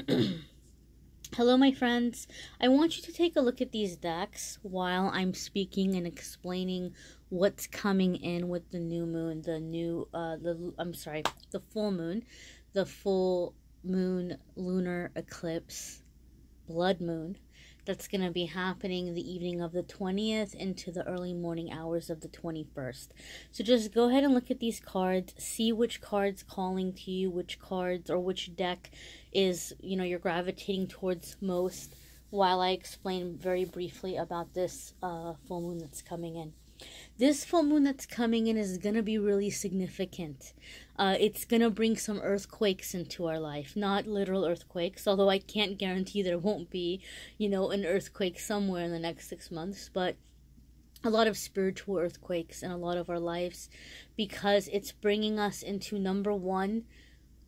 Hello, my friends. I want you to take a look at these decks while I'm speaking and explaining what's coming in with the new moon, the full moon, the full moon lunar eclipse, blood moon, that's going to be happening the evening of the 20th into the early morning hours of the 21st. So just go ahead and look at these cards, see which card's calling to you, which cards or which deck is, you're gravitating towards most, while I explain very briefly about this full moon that's coming in. This full moon that's coming in is going to be really significant. It's going to bring some earthquakes into our life. Not literal earthquakes, although I can't guarantee there won't be, an earthquake somewhere in the next 6 months. But a lot of spiritual earthquakes in a lot of our lives, because it's bringing us into, number one,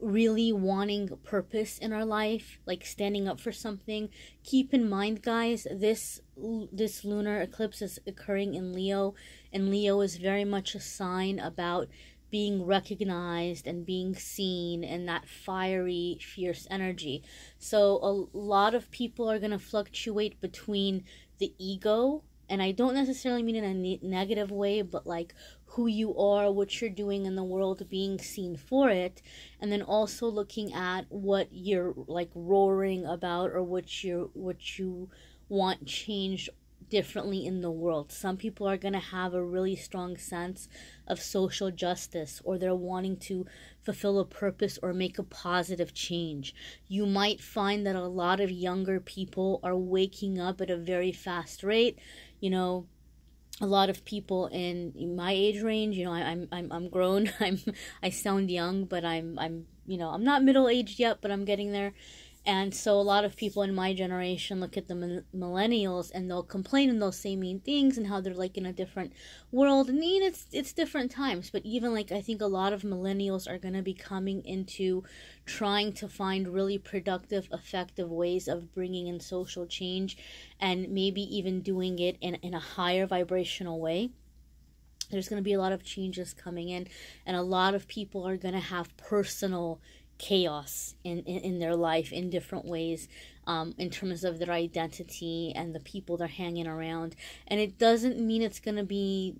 really wanting purpose in our life, like standing up for something. Keep in mind, guys, this lunar eclipse is occurring in Leo, and Leo is very much a sign about being recognized and being seen, and that fiery, fierce energy. So a lot of people are going to fluctuate between the ego, and I don't necessarily mean in a negative way, but like who you are, what you're doing in the world, being seen for it, and then also looking at what you're like roaring about, or what you want changed differently in the world. Some people are going to have a really strong sense of social justice, or they're wanting to fulfill a purpose or make a positive change. You might find that a lot of younger people are waking up at a very fast rate. A lot of people in my age range, I'm grown. I sound young, but I'm not middle aged yet, but I'm getting there. And so a lot of people in my generation look at the millennials, and they'll complain and they'll say mean things and how they're like in a different world. And it's different times, but even like I think a lot of millennials are going to be coming into trying to find really productive, effective ways of bringing in social change, and maybe even doing it in a higher vibrational way. There's going to be a lot of changes coming in, and a lot of people are going to have personal chaos in their life in different ways, in terms of their identity and the people they're hanging around. And it doesn't mean it's going to be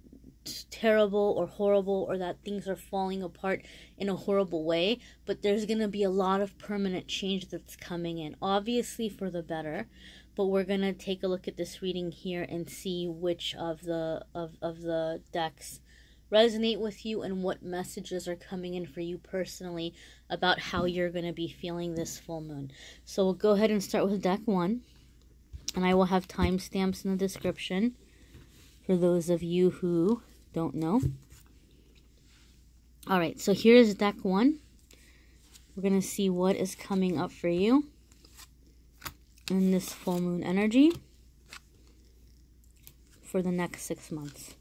terrible or horrible, or that things are falling apart in a horrible way, but there's going to be a lot of permanent change that's coming in, obviously for the better. But we're going to take a look at this reading here and see which of the decks resonate with you, and what messages are coming in for you personally about how you're going to be feeling this full moon. So we'll go ahead and start with deck 1, and I will have timestamps in the description for those of you who don't know. Alright, so here's deck 1. We're going to see what is coming up for you in this full moon energy for the next 6 months.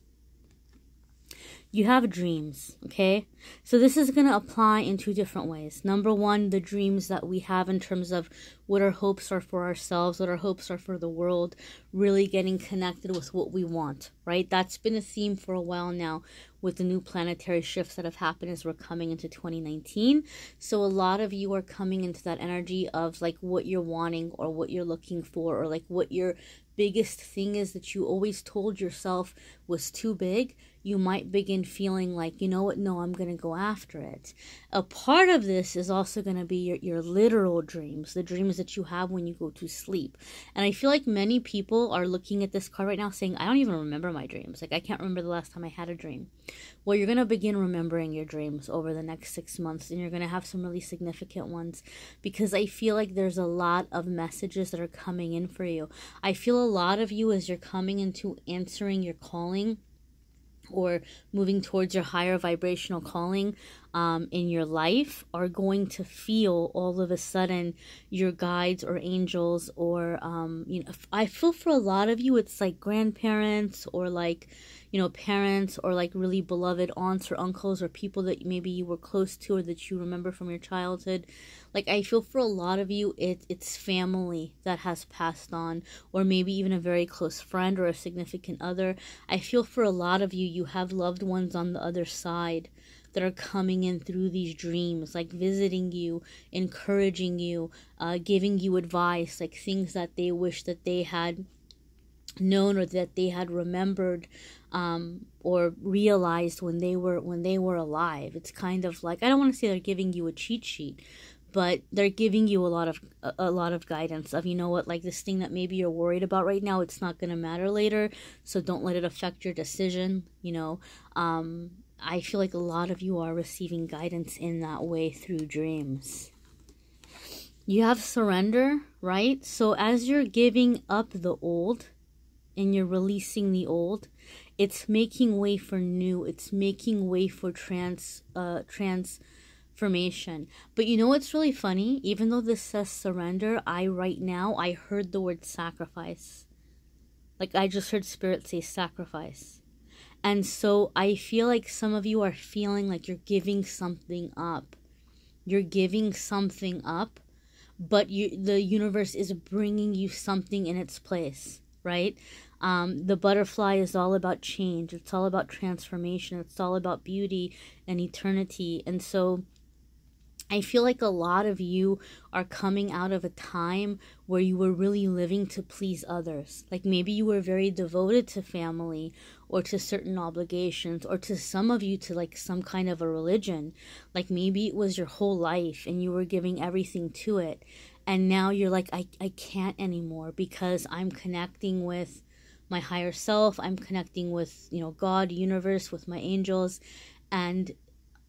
You have dreams, okay? So this is going to apply in 2 different ways. Number one, the dreams that we have in terms of what our hopes are for ourselves, what our hopes are for the world, really getting connected with what we want, right? That's been a theme for a while now with the new planetary shifts that have happened as we're coming into 2019. So a lot of you are coming into that energy of like what you're wanting, or what you're looking for, or like what your biggest thing is that you always told yourself was too big. You might begin feeling like, you know what, no, I'm going to go after it. A part of this is also going to be your literal dreams, the dreams that you have when you go to sleep. And I feel like many people are looking at this card right now saying, I don't even remember my dreams. Like, I can't remember the last time I had a dream. Well, you're going to begin remembering your dreams over the next 6 months, and you're going to have some really significant ones, because I feel like there's a lot of messages that are coming in for you. I feel a lot of you, as you're coming into answering your calling, or moving towards your higher vibrational calling in your life, are going to feel all of a sudden your guides or angels, or I feel for a lot of you it's like grandparents, or like parents, or like really beloved aunts or uncles, or people that maybe you were close to or that you remember from your childhood. Like, I feel for a lot of you it's family that has passed on, or maybe even a very close friend or a significant other. I feel for a lot of you, you have loved ones on the other side that are coming in through these dreams, like visiting you, encouraging you, giving you advice, like things that they wish that they had known or that they had remembered, or realized when they were alive. It's kind of like, I don't want to say they're giving you a cheat sheet, but they're giving you a lot of guidance of, you know what, like this thing that maybe you're worried about right now, it's not going to matter later, so don't let it affect your decision, you know. I feel like a lot of you are receiving guidance in that way through dreams. You have surrender, right? So as you're giving up the old and you're releasing the old, it's making way for new. It's making way for transformation. But you know what's really funny? Even though this says surrender, I heard the word sacrifice. Like I just heard Spirit say sacrifice. And so I feel like some of you are feeling like you're giving something up. You're giving something up, but the universe is bringing you something in its place, right? The butterfly is all about change. It's all about transformation. It's all about beauty and eternity. And so I feel like a lot of you are coming out of a time where you were really living to please others. Like maybe you were very devoted to family or to certain obligations, or to some of you to like some kind of a religion. Like maybe it was your whole life and you were giving everything to it. And now you're like, I can't anymore because I'm connecting with my higher self. I'm connecting with, you know, God, universe, with my angels. And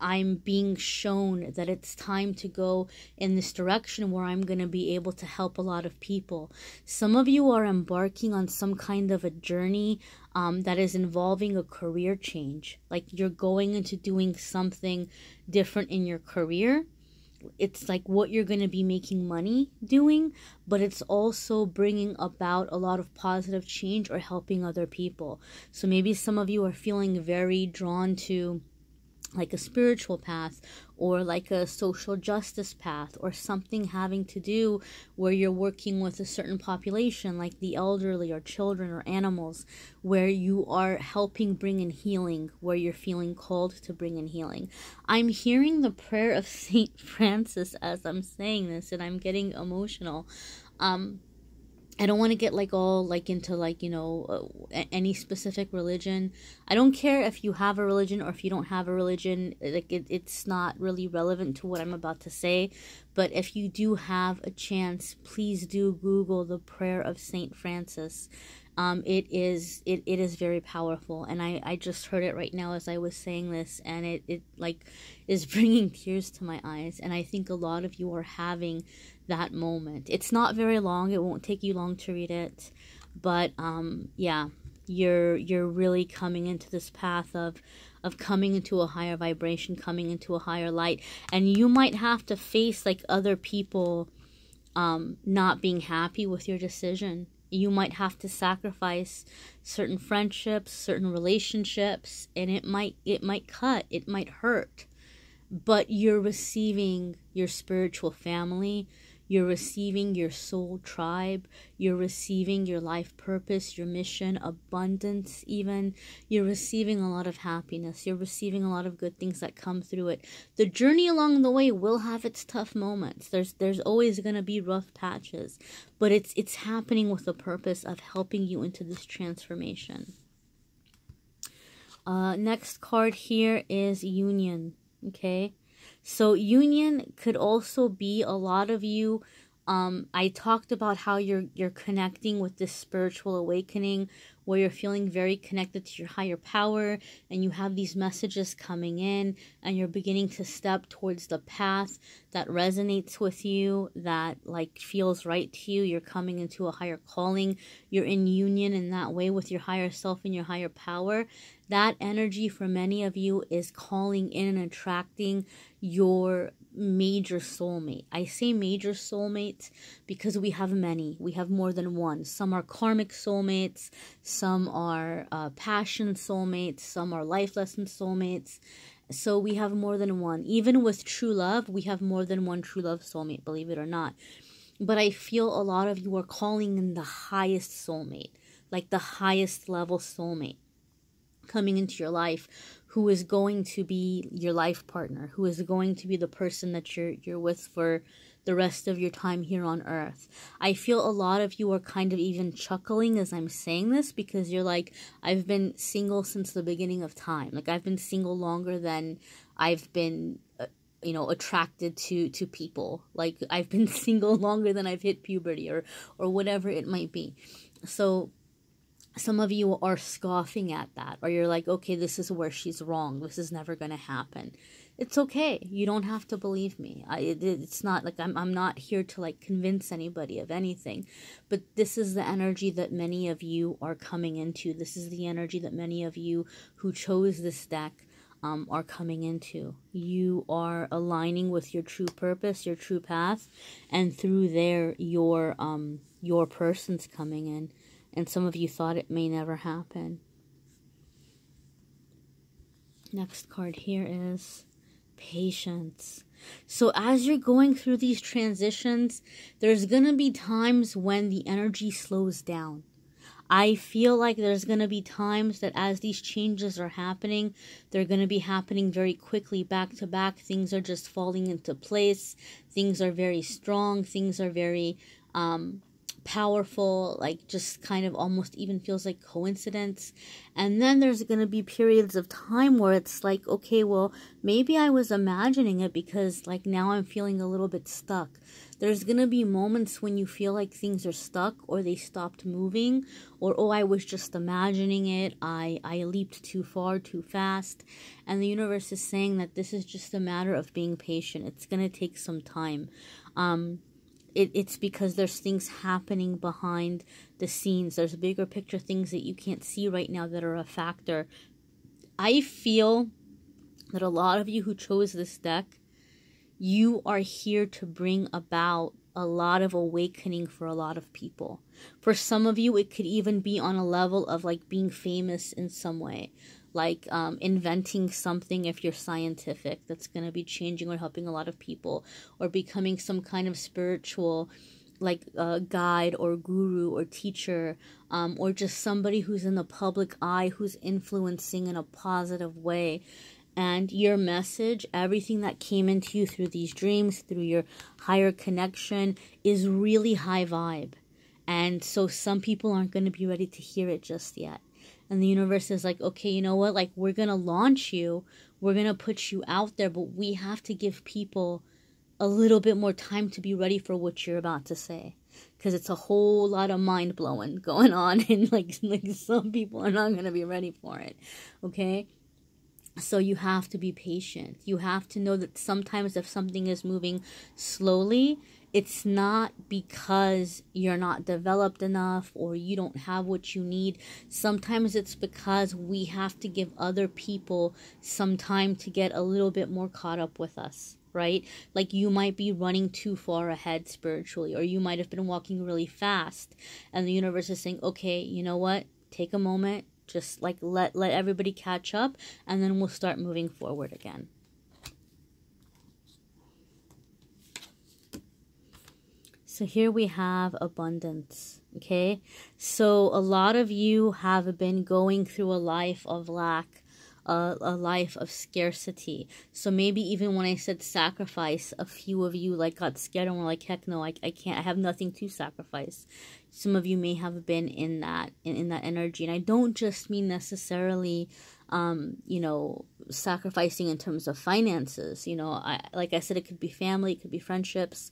I'm being shown that it's time to go in this direction where I'm going to be able to help a lot of people. Some of you are embarking on some kind of a journey that is involving a career change. Like you're going into doing something different in your career. It's like what you're going to be making money doing, but it's also bringing about a lot of positive change or helping other people. So maybe some of you are feeling very drawn to like a spiritual path or like a social justice path or something having to do where you're working with a certain population like the elderly or children or animals, where you are helping bring in healing, where you're feeling called to bring in healing. I'm hearing the prayer of Saint Francis as I'm saying this, and I'm getting emotional. I don't want to get like all like into like, you know, any specific religion. I don't care if you have a religion or if you don't have a religion. Like it's not really relevant to what I'm about to say. But if you do have a chance, please do Google the prayer of Saint Francis. It is very powerful, and I just heard it right now as I was saying this, and it like is bringing tears to my eyes. And I think a lot of you are having that moment. It's not very long. It won't take you long to read it, but yeah, you're really coming into this path of coming into a higher vibration, coming into a higher light, and you might have to face like other people not being happy with your decision. You might have to sacrifice certain friendships, certain relationships, and it might cut, it might hurt, but you're receiving your spiritual family. You're receiving your soul tribe. You're receiving your life purpose, your mission, abundance even. You're receiving a lot of happiness. You're receiving a lot of good things that come through it. The journey along the way will have its tough moments. There's always going to be rough patches. But it's happening with the purpose of helping you into this transformation. Next card here is Union. Okay. So union could also be a lot of you. I talked about how you're connecting with this spiritual awakening where you're feeling very connected to your higher power, and you have these messages coming in, and you're beginning to step towards the path that resonates with you, that like feels right to you. You're coming into a higher calling. You're in union in that way with your higher self and your higher power. That energy for many of you is calling in and attracting your major soulmate. I say major soulmates because we have many. We have more than one. Some are karmic soulmates. Some are passion soulmates. Some are life lesson soulmates. So we have more than one. Even with true love, we have more than one true love soulmate, believe it or not. But I feel a lot of you are calling in the highest soulmate, like the highest level soulmate, coming into your life who is going to be your life partner, who is going to be the person that you're with for the rest of your time here on earth. I feel a lot of you are kind of even chuckling as I'm saying this, because you're like, I've been single since the beginning of time. Like, I've been single longer than I've been attracted to people. Like, I've been single longer than I've hit puberty, or whatever it might be. So some of you are scoffing at that, or you're like, okay, this is where she's wrong, this is never going to happen. It's okay. You don't have to believe me. It's not like I'm not here to like convince anybody of anything, but this is the energy that many of you are coming into. This is the energy that many of you who chose this deck are coming into. You are aligning with your true purpose, your true path, and through there, your person's coming in. And some of you thought it may never happen. Next card here is patience. So as you're going through these transitions, there's going to be times when the energy slows down. I feel like there's going to be times that as these changes are happening, they're going to be happening very quickly, back to back. Things are just falling into place. Things are very strong. Things are very powerful, like just kind of almost even feels like coincidence. And then there's going to be periods of time where it's like, okay, well, maybe I was imagining it, because like now I'm feeling a little bit stuck. There's going to be moments when you feel like things are stuck, or they stopped moving, or, oh, I was just imagining it. I leaped too far, too fast. And the universe is saying that this is just a matter of being patient. It's going to take some time. It's because there's things happening behind the scenes. There's bigger picture things that you can't see right now that are a factor. I feel that a lot of you who chose this deck, you are here to bring about a lot of awakening for a lot of people. For some of you, it could even be on a level of like being famous in some way. Like inventing something, if you're scientific, that's going to be changing or helping a lot of people, or becoming some kind of spiritual like guide or guru or teacher, or just somebody who's in the public eye, who's influencing in a positive way. And your message, everything that came into you through these dreams, through your higher connection, is really high vibe. And so some people aren't going to be ready to hear it just yet. And the universe is like, okay, you know what? Like, we're going to launch you. We're going to put you out there. But we have to give people a little bit more time to be ready for what you're about to say. Because it's a whole lot of mind-blowing going on. And, like some people are not going to be ready for it. Okay? So you have to be patient. You have to know that sometimes if something is moving slowly, it's not because you're not developed enough or you don't have what you need. Sometimes it's because we have to give other people some time to get a little bit more caught up with us, right? Like you might be running too far ahead spiritually, or you might have been walking really fast, and the universe is saying, okay, you know what? Take a moment. Just like let everybody catch up, and then we'll start moving forward again. So here we have abundance, okay? So a lot of you have been going through a life of lack, a life of scarcity. So maybe even when I said sacrifice, a few of you like got scared and were like, heck no, I can't, I have nothing to sacrifice. Some of you may have been in that energy. And I don't just mean necessarily, sacrificing in terms of finances. Like I said, it could be family, it could be friendships.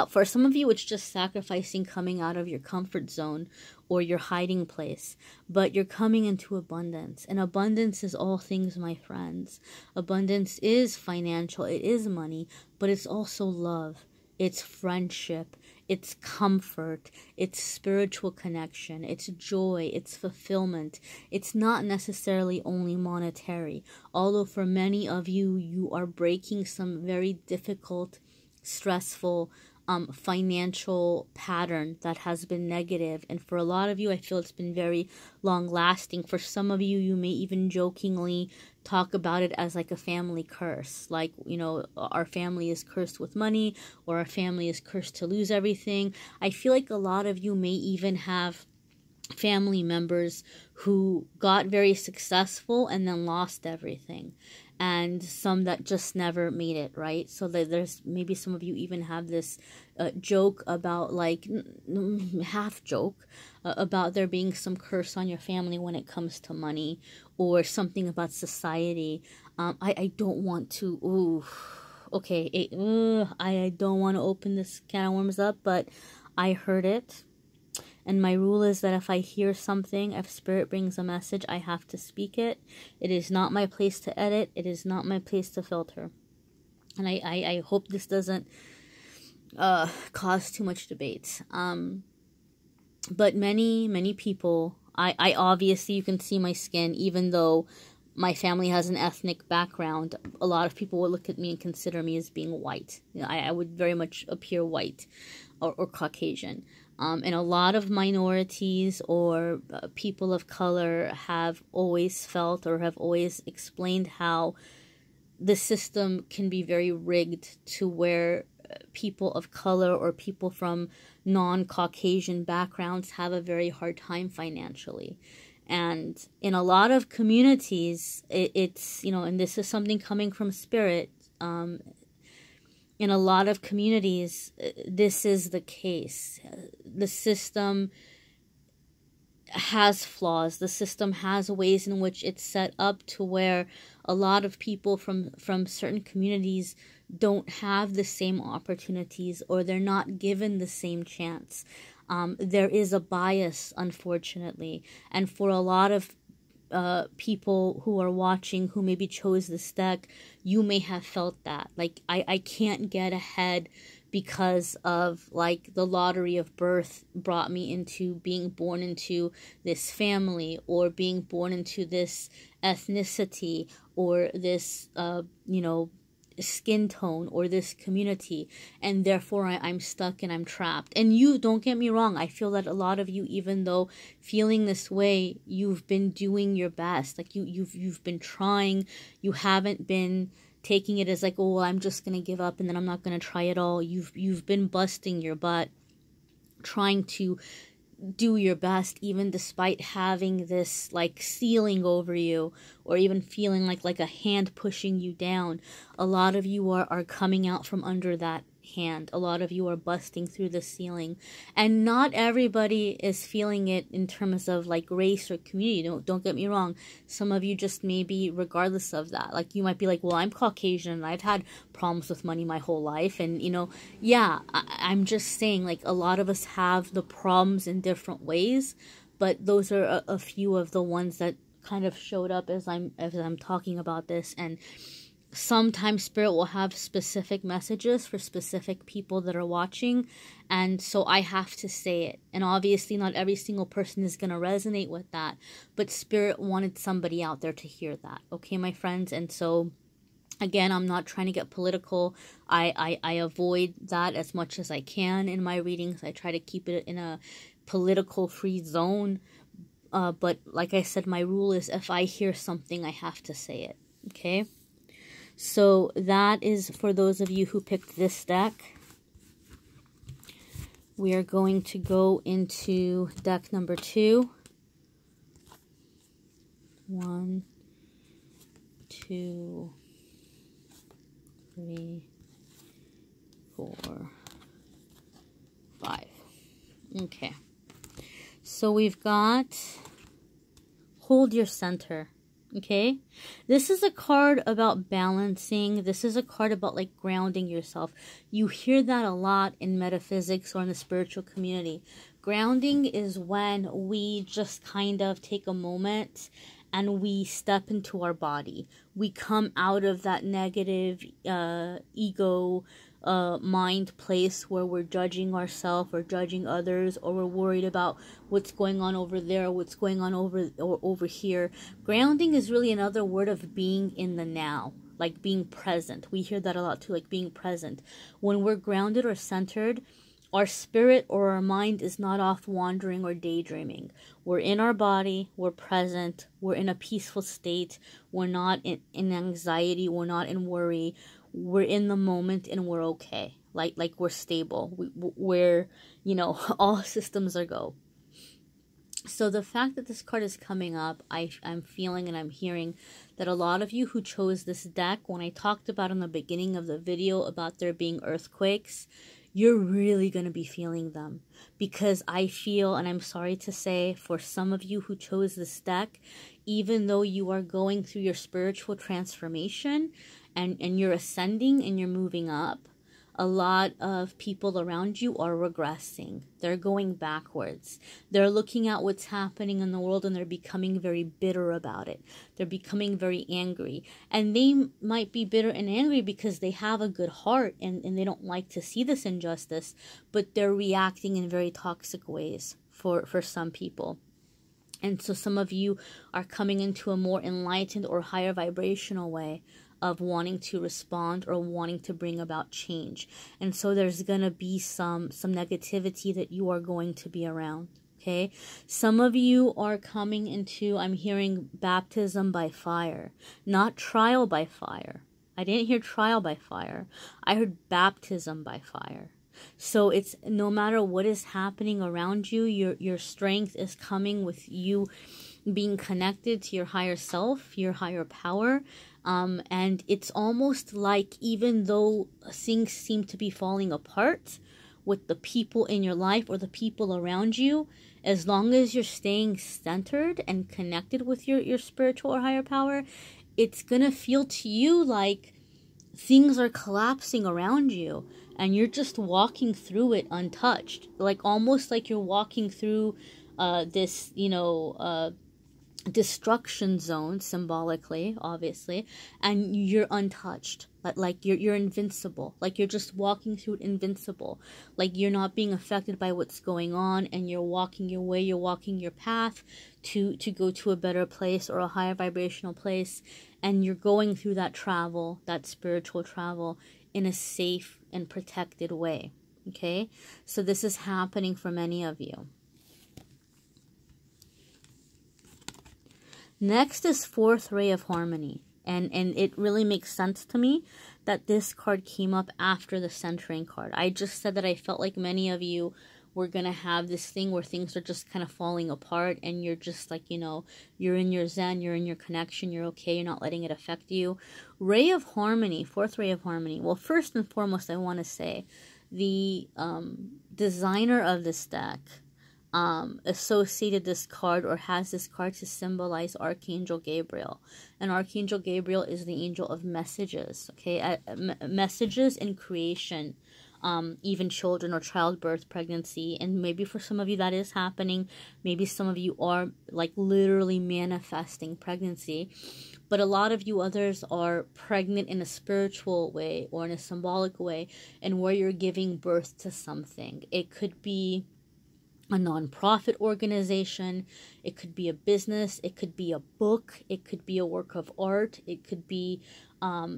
For some of you, it's just sacrificing coming out of your comfort zone or your hiding place. But you're coming into abundance. And abundance is all things, my friends. Abundance is financial. It is money. But it's also love. It's friendship. It's comfort. It's spiritual connection. It's joy. It's fulfillment. It's not necessarily only monetary. Although for many of you, you are breaking some very difficult, stressful, financial pattern that has been negative. And for a lot of you, I feel it's been very long lasting. For some of you, you may even jokingly talk about it as like a family curse. Like, our family is cursed with money, or our family is cursed to lose everything. I feel like a lot of you may even have family members who got very successful and then lost everything, and some that just never made it, right? So that there's maybe some of you even have this joke about, like, half joke about there being some curse on your family when it comes to money, or something about society. I don't want to, I don't want to open this can of worms up, but I heard it. And my rule is that if I hear something, if Spirit brings a message, I have to speak it. It is not my place to edit. It is not my place to filter. And I hope this doesn't cause too much debate. But many people, I obviously, you can see my skin, even though my family has an ethnic background, a lot of people will look at me and consider me as being white. You know, I would very much appear white or Caucasian. And a lot of minorities or people of color have always felt or have always explained how the system can be very rigged to where people of color or people from non-Caucasian backgrounds have a very hard time financially. And in a lot of communities, it's, you know, and this is something coming from Spirit, in a lot of communities, this is the case. The system has flaws. The system has ways in which it's set up to where a lot of people from certain communities don't have the same opportunities, or they're not given the same chance. There is a bias, unfortunately. And for a lot of people who are watching who maybe chose this deck, you may have felt that. Like, I can't get ahead because of, like, the lottery of birth brought me into being born into this family, or being born into this ethnicity, or this, skin tone, or this community, and therefore I'm stuck and I'm trapped. And you, don't get me wrong, I feel that a lot of you, even though feeling this way, you've been doing your best. Like, you've been trying. You haven't been taking it as like, oh, well, I'm just gonna give up and then I'm not gonna try at all. You've been busting your butt trying to do your best, even despite having this, like, ceiling over you, or even feeling like a hand pushing you down. A lot of you are coming out from under that hand. A lot of you are busting through the ceiling, and not everybody is feeling it in terms of, like, race or community. Don't get me wrong. Some of you just maybe, regardless of that, like, you might be like, well, I'm Caucasian and I've had problems with money my whole life, and I'm just saying, like, a lot of us have the problems in different ways, but those are a few of the ones that kind of showed up as I'm talking about this. And sometimes Spirit will have specific messages for specific people that are watching, and so I have to say it. And obviously not every single person is going to resonate with that, but Spirit wanted somebody out there to hear that, okay, my friends? And so, again, I'm not trying to get political. I avoid that as much as I can in my readings. I try to keep it in a political free zone, but like I said, my rule is if I hear something, I have to say it, okay? So that is for those of you who picked this deck. We are going to go into deck number 2. 1, 2, 3, 4, 5. Okay. So we've got Hold Your Center. Okay, this is a card about balancing. This is a card about, like, grounding yourself. You hear that a lot in metaphysics or in the spiritual community. Grounding is when we just kind of take a moment and we step into our body. We come out of that negative ego mind place where we're judging ourselves or judging others, or we're worried about what's going on over there, what's going on over here. Grounding is really another word of being in the now, like being present. We hear that a lot too, like being present. When we're grounded or centered, our spirit or our mind is not off wandering or daydreaming. We're in our body, we're present, we're in a peaceful state, we're not in anxiety, we're not in worry, we're in the moment, and we're okay. Like we're stable. We're, all systems are go. So the fact that this card is coming up, I'm feeling and I'm hearing that a lot of you who chose this deck, when I talked about in the beginning of the video about there being earthquakes, you're really going to be feeling them. Because I feel, and I'm sorry to say, for some of you who chose this deck, even though you are going through your spiritual transformation and you're ascending and you're moving up, a lot of people around you are regressing. They're going backwards. They're looking at what's happening in the world and they're becoming very bitter about it. They're becoming very angry. And they might be bitter and angry because they have a good heart and they don't like to see this injustice, but they're reacting in very toxic ways for some people. And so some of you are coming into a more enlightened or higher vibrational way of wanting to respond or wanting to bring about change. And so there's going to be some negativity that you are going to be around. Okay. Some of you are coming into, I'm hearing baptism by fire, not trial by fire. I didn't hear trial by fire. I heard baptism by fire. So it's no matter what is happening around you, your strength is coming with you being connected to your higher self, your higher power. And it's almost like even though things seem to be falling apart with the people in your life or the people around you, as long as you're staying centered and connected with your spiritual or higher power, it's going to feel to you like things are collapsing around you and you're just walking through it untouched. Like almost like you're walking through this, destruction zone, symbolically, obviously, and you're untouched. Like you're invincible. Like you're just walking through it invincible. Like you're not being affected by what's going on and you're walking your way, you're walking your path to go to a better place or a higher vibrational place, and you're going through that travel, that spiritual travel, in a safe and protected way. Okay? So this is happening for many of you. Next is Fourth Ray of Harmony. And it really makes sense to me that this card came up after the centering card. I just said that I felt like many of you were going to have this thing where things are just kind of falling apart and you're just like, you're in your zen, you're in your connection, you're okay, you're not letting it affect you. Ray of Harmony, Fourth Ray of Harmony. Well, first and foremost, I want to say the designer of this deck associated this card or has this card to symbolize Archangel Gabriel. And Archangel Gabriel is the angel of messages, okay? Messages in creation, even children or childbirth, pregnancy. And maybe for some of you that is happening. Maybe some of you are like literally manifesting pregnancy. But a lot of you others are pregnant in a spiritual way or in a symbolic way, and where you're giving birth to something. It could be a non-profit organization, it could be a business, it could be a book, it could be a work of art, it could be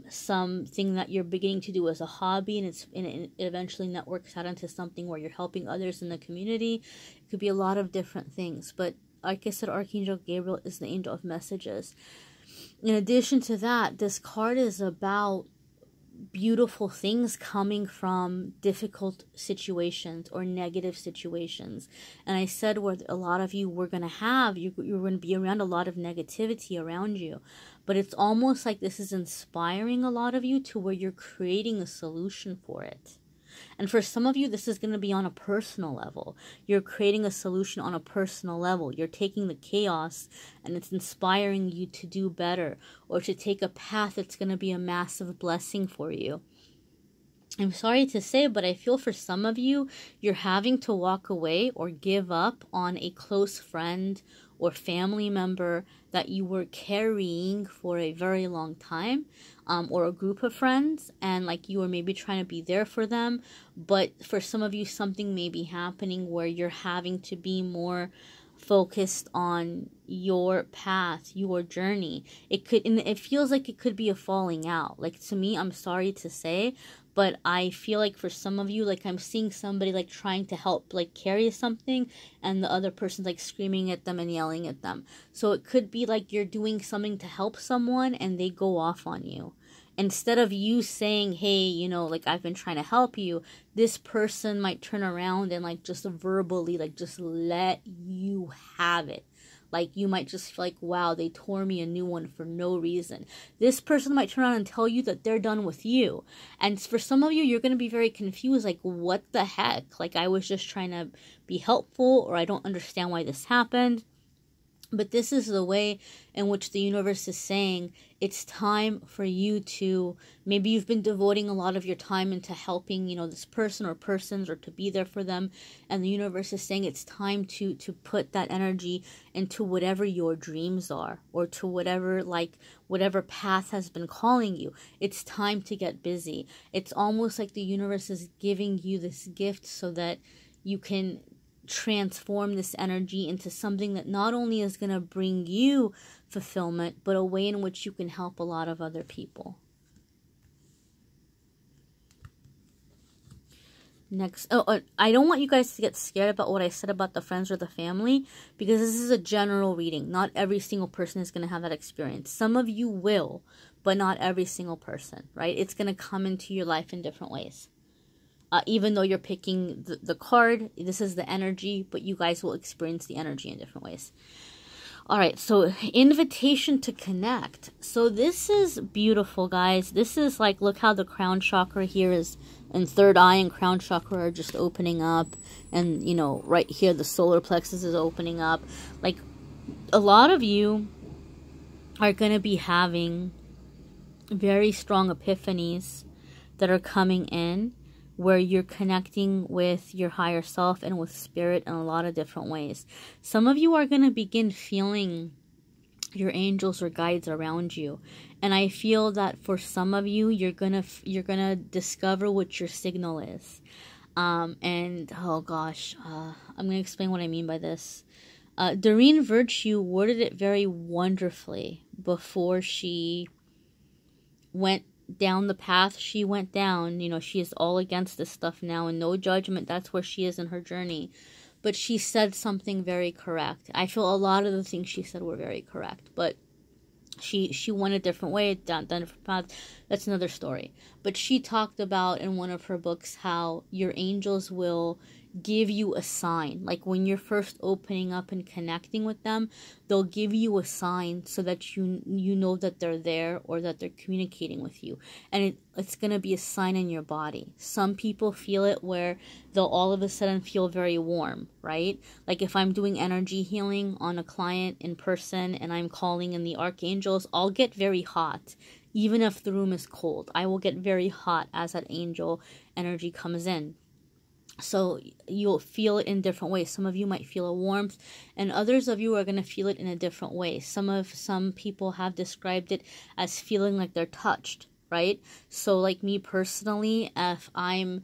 something that you're beginning to do as a hobby, and it eventually networks out into something where you're helping others in the community. It could be a lot of different things, but like I said, Archangel Gabriel is the angel of messages. In addition to that, this card is about beautiful things coming from difficult situations or negative situations. And I said where a lot of you were going to have, you're going to be around a lot of negativity around you. But it's almost like this is inspiring a lot of you to where you're creating a solution for it. And for some of you, this is going to be on a personal level. You're creating a solution on a personal level. You're taking the chaos and it's inspiring you to do better or to take a path that's going to be a massive blessing for you. I'm sorry to say, but I feel for some of you, you're having to walk away or give up on a close friend or family member that you were carrying for a very long time, or a group of friends, and like you were maybe trying to be there for them, but for some of you something may be happening where you're having to be more focused on your path, your journey. It feels like it could be a falling out. Like, to me, I'm sorry to say, but I feel like for some of you, like I'm seeing somebody like trying to help like carry something and the other person's like screaming at them and yelling at them. So it could be like you're doing something to help someone and they go off on you. Instead of you saying, hey, you know, like, I've been trying to help you, this person might turn around and like just verbally like just let you have it. Like, you might just feel like, wow, they tore me a new one for no reason. This person might turn around and tell you that they're done with you. And for some of you, you're going to be very confused. Like, what the heck? Like, I was just trying to be helpful, or I don't understand why this happened. But this is the way in which the universe is saying it's time for you to, maybe you've been devoting a lot of your time into helping, you know, this person or persons, or to be there for them. And the universe is saying it's time to put that energy into whatever your dreams are, or to whatever, like, whatever path has been calling you. It's time to get busy. It's almost like the universe is giving you this gift so that you can transform this energy into something that not only is going to bring you fulfillment, but a way in which you can help a lot of other people. Next, I don't want you guys to get scared about what I said about the friends or the family, because this is a general reading. Not every single person is going to have that experience. Some of you will, but not every single person, right? It's going to come into your life in different ways. Even though you're picking the card, this is the energy, but you guys will experience the energy in different ways. All right, so invitation to connect. So this is beautiful, guys. This is like, look how the crown chakra here is, and third eye and crown chakra are just opening up. And, you know, right here, the solar plexus is opening up. Like, a lot of you are going to be having very strong epiphanies that are coming in, where you're connecting with your higher self and with spirit in a lot of different ways. Some of you are going to begin feeling your angels or guides around you. And I feel that for some of you, you're going to discover what your signal is. And oh gosh, I'm going to explain what I mean by this. Doreen Virtue worded it very wonderfully before she went down the path she went down. You know, she is all against this stuff now, and no judgment. That's where she is in her journey. But she said something very correct. I feel a lot of the things she said were very correct, but she went a different way, down different path. That's another story. But she talked about in one of her books how your angels will give you a sign. Like, when you're first opening up and connecting with them, they'll give you a sign so that you know that they're there, or that they're communicating with you. And it's going to be a sign in your body. Some people feel it where they'll all of a sudden feel very warm, right? Like, if I'm doing energy healing on a client in person and I'm calling in the archangels, I'll get very hot. Even if the room is cold, I will get very hot as that angel energy comes in. So you'll feel it in different ways. Some of you might feel a warmth, and others of you are going to feel it in a different way. Some people have described it as feeling like they're touched, right? So like me personally, if I'm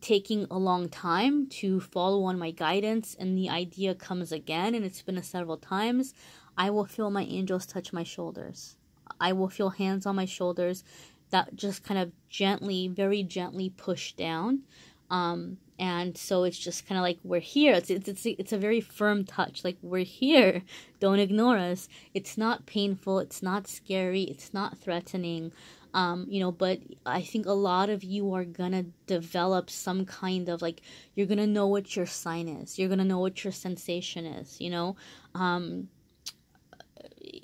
taking a long time to follow on my guidance and the idea comes again, and it's been several times, I will feel my angels touch my shoulders. I will feel hands on my shoulders that just kind of gently, very gently push down. And so it's just kind of like, we're here. It's a very firm touch. Like, we're here. Don't ignore us. It's not painful. It's not scary. It's not threatening. You know, but I think a lot of you are gonna develop some kind of, like, you're gonna know what your sign is. You're gonna know what your sensation is, you know.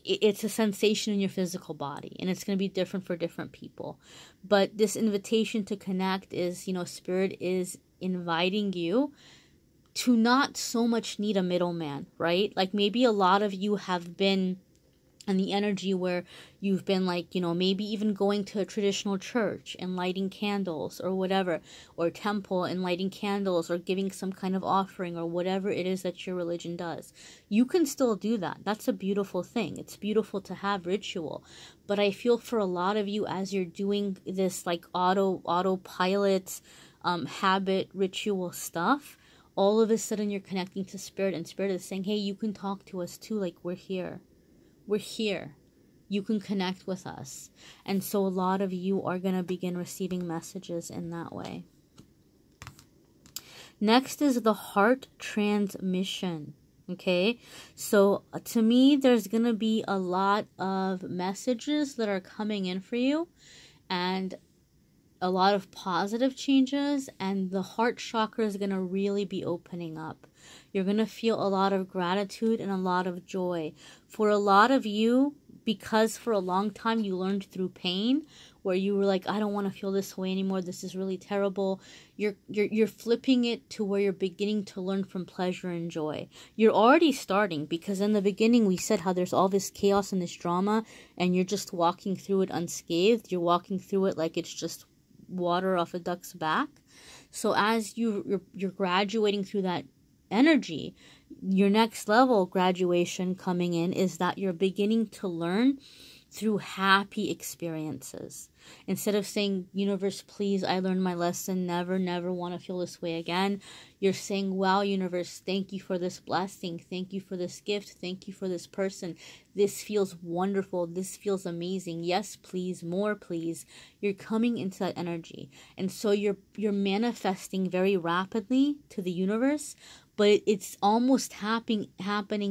It's a sensation in your physical body, and it's going to be different for different people. But this invitation to connect is, you know, Spirit is inviting you to not so much need a middleman, right? Like, maybe a lot of you have been in the energy where you've been, like, you know, maybe even going to a traditional church and lighting candles or whatever, or temple and lighting candles, or giving some kind of offering, or whatever it is that your religion does. You can still do that. That's a beautiful thing. It's beautiful to have ritual. But I feel for a lot of you, as you're doing this like autopilot habit ritual stuff, all of a sudden you're connecting to Spirit, and Spirit is saying, hey, you can talk to us too. Like, we're here. We're here. You can connect with us. And so a lot of you are going to begin receiving messages in that way. Next is the heart transmission. Okay, so to me, there's going to be a lot of messages that are coming in for you, and a lot of positive changes, and the heart chakra is going to really be opening up. You're going to feel a lot of gratitude and a lot of joy. For a lot of you, because for a long time you learned through pain, where you were like, I don't want to feel this way anymore, this is really terrible. You're flipping it to where you're beginning to learn from pleasure and joy. You're already starting, because in the beginning we said how there's all this chaos and this drama, and you're just walking through it unscathed. You're walking through it like it's just water off a duck's back. So as you're graduating through that energy, your next level graduation coming in is that you're beginning to learn through happy experiences. Instead of saying, universe, please, I learned my lesson, never want to feel this way again, you're saying, wow, universe, thank you for this blessing, thank you for this gift, thank you for this person, this feels wonderful, this feels amazing, yes please, more please. You're coming into that energy, and so you're manifesting very rapidly to the universe, but it's almost happening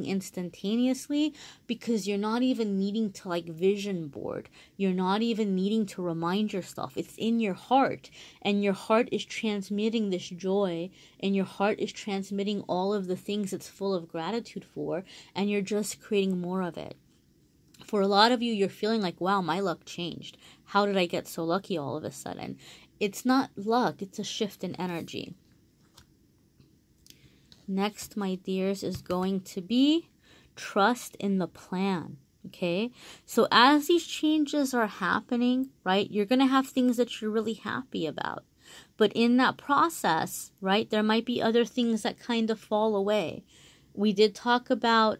instantaneously, because you're not even needing to like vision board. You're not even needing to remind yourself. It's in your heart, and your heart is transmitting this joy, and your heart is transmitting all of the things it's full of gratitude for, and you're just creating more of it. For a lot of you, you're feeling like, wow, my luck changed. How did I get so lucky all of a sudden? It's not luck, it's a shift in energy. Next, my dears, is going to be trust in the plan. Okay, so as these changes are happening, right, you're going to have things that you're really happy about. But in that process, right, there might be other things that kind of fall away. We did talk about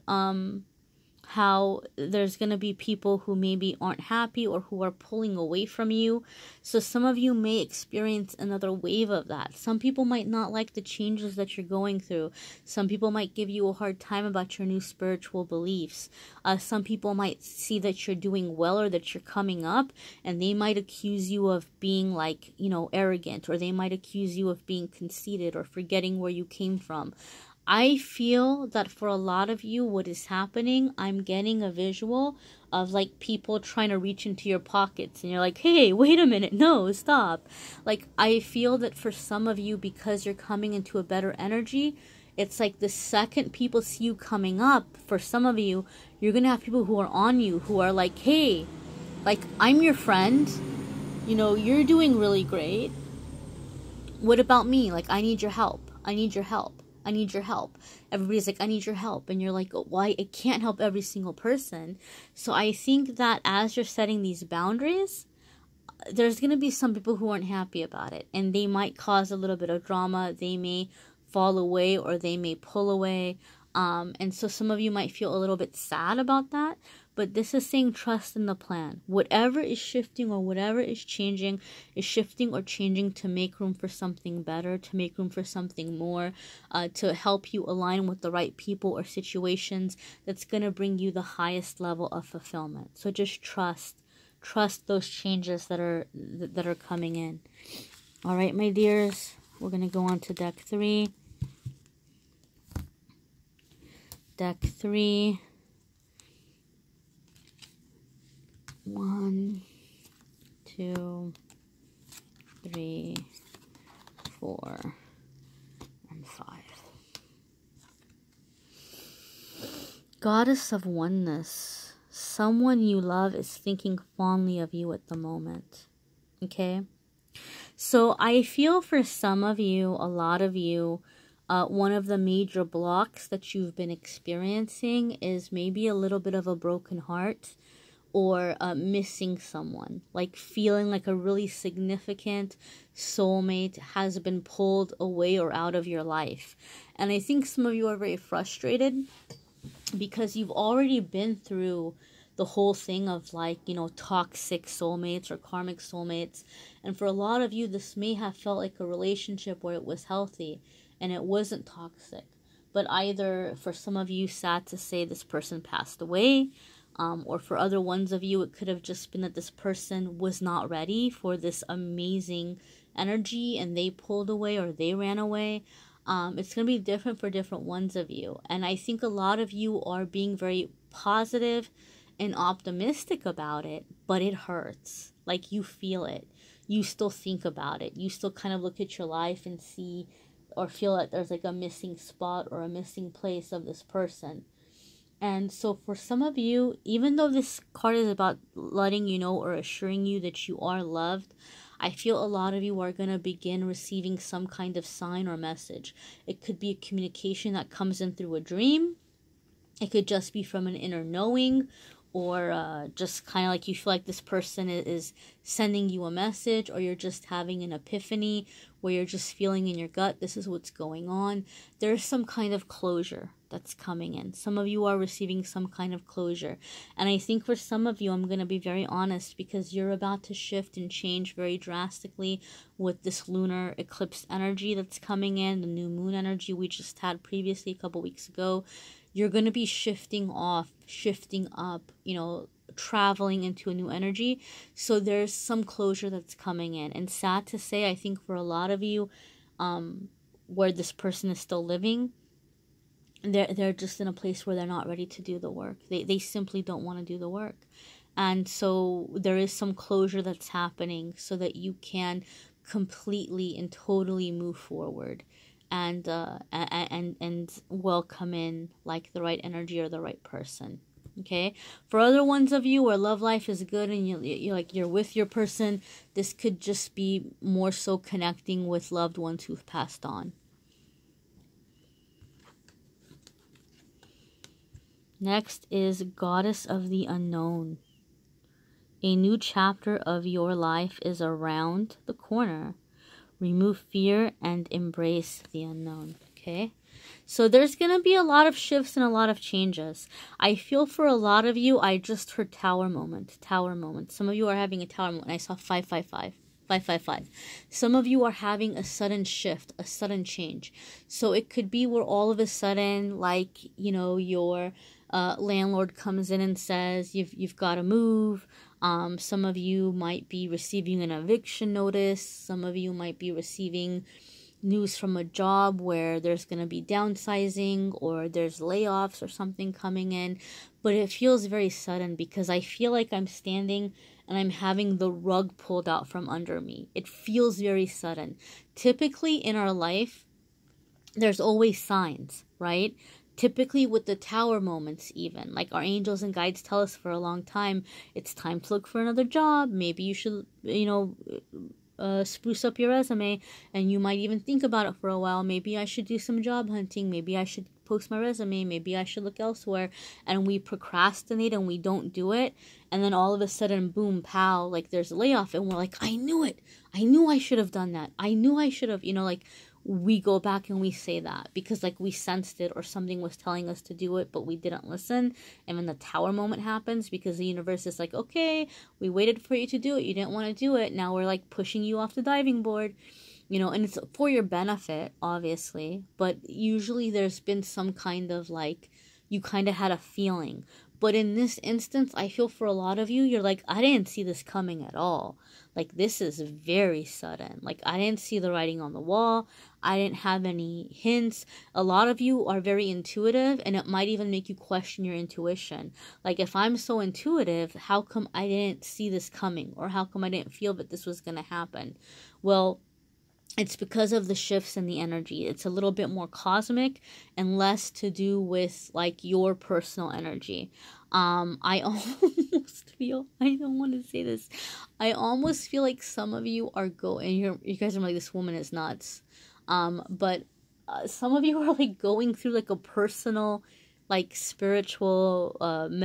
how there's going to be people who maybe aren't happy or who are pulling away from you. So some of you may experience another wave of that. Some people might not like the changes that you're going through. Some people might give you a hard time about your new spiritual beliefs. Some people might see that you're doing well or that you're coming up, and they might accuse you of being like, arrogant, or they might accuse you of being conceited or forgetting where you came from. I feel that for a lot of you, what is happening, I'm getting a visual of like people trying to reach into your pockets, and you're like, hey, wait a minute, no, stop. Like, I feel that for some of you, because you're coming into a better energy, it's like the second people see you coming up, for some of you, you're going to have people who are on you, who are like, hey, like, I'm your friend, you're doing really great. What about me? Like, I need your help. I need your help. I need your help. Everybody's like, I need your help. And you're like, why? I can't help every single person. So I think that as you're setting these boundaries, there's going to be some people who aren't happy about it. And they might cause a little bit of drama. They may fall away, or they may pull away. And so some of you might feel a little bit sad about that. But this is saying trust in the plan. Whatever is shifting or whatever is changing is shifting or changing to make room for something better, to make room for something more, to help you align with the right people or situations that's going to bring you the highest level of fulfillment. So just trust those changes that are coming in. All right, my dears, we're going to go on to deck 3. Deck 3. 1, 2, 3, 4, and 5. Goddess of Oneness. Someone you love is thinking fondly of you at the moment. Okay? So I feel for some of you, a lot of you, one of the major blocks that you've been experiencing is maybe a little bit of a broken heart, or missing someone, like feeling like a really significant soulmate has been pulled away or out of your life. And I think some of you are very frustrated because you've already been through the whole thing of like, toxic soulmates or karmic soulmates. And for a lot of you, this may have felt like a relationship where it was healthy and it wasn't toxic. But either for some of you, sad to say, this person passed away, or for other ones of you, it could have just been that this person was not ready for this amazing energy and they pulled away or they ran away. It's going to be different for different ones of you. And I think a lot of you are being very positive and optimistic about it, but it hurts. Like, you feel it. You still think about it. You still kind of look at your life and see or feel that there's like a missing spot or a missing place of this person. And so for some of you, even though this card is about letting you know or assuring you that you are loved, I feel a lot of you are going to begin receiving some kind of sign or message. It could be a communication that comes in through a dream. It could just be from an inner knowing, or just kind of like you feel like this person is sending you a message, or you're just having an epiphany where you're just feeling in your gut, this is what's going on. There's some kind of closure that's coming in. Some of you are receiving some kind of closure. And I think for some of you, I'm going to be very honest, because you're about to shift and change very drastically with this lunar eclipse energy that's coming in, the new moon energy we just had previously a couple weeks ago. You're going to be shifting off, shifting up, traveling into a new energy. So there's some closure that's coming in. And sad to say, I think for a lot of you, where this person is still living, they're just in a place where they're not ready to do the work. They simply don't want to do the work. And so there is some closure that's happening so that you can completely and totally move forward and welcome in like the right energy or the right person. Okay, for other ones of you where love life is good and you're with your person, this could just be more so connecting with loved ones who've passed on. Next is Goddess of the Unknown. A new chapter of your life is around the corner. Remove fear and embrace the unknown. Okay? So there's going to be a lot of shifts and a lot of changes. I feel for a lot of you, I just heard tower moment. Tower moment. Some of you are having a tower moment. I saw 555. 555. Some of you are having a sudden shift, a sudden change. So it could be where all of a sudden, like, your landlord comes in and says, you've got to move. Some of you might be receiving an eviction notice. Some of you might be receiving news from a job where there's going to be downsizing or there's layoffs or something coming in. But it feels very sudden because I feel like I'm standing and I'm having the rug pulled out from under me. It feels very sudden. Typically in our life, there's always signs, right? Typically with the tower moments even, like our angels and guides tell us for a long time, it's time to look for another job. Maybe you should, spruce up your resume, and you might even think about it for a while. Maybe I should do some job hunting. Maybe I should post my resume. Maybe I should look elsewhere. And we procrastinate and we don't do it. And then all of a sudden, boom, pow, like there's a layoff. And we're like, I knew it. I knew I should have done that. I knew I should have, we go back and we say that because like we sensed it or something was telling us to do it, but we didn't listen. And when the tower moment happens, because the universe is like, okay, we waited for you to do it. You didn't want to do it. Now we're like pushing you off the diving board, and it's for your benefit, obviously. But usually there's been some kind of like, you kind of had a feeling. But in this instance, I feel for a lot of you, you're like, I didn't see this coming at all. Like, this is very sudden. Like, I didn't see the writing on the wall. I didn't have any hints. A lot of you are very intuitive, and it might even make you question your intuition. Like, if I'm so intuitive, how come I didn't see this coming? Or how come I didn't feel that this was going to happen? Well, it's because of the shifts in the energy. It's a little bit more cosmic and less to do with like your personal energy. I almost feel, I don't want to say this, I almost feel like some of you are you guys are like, this woman is nuts. But some of you are like going through like a personal, like spiritual,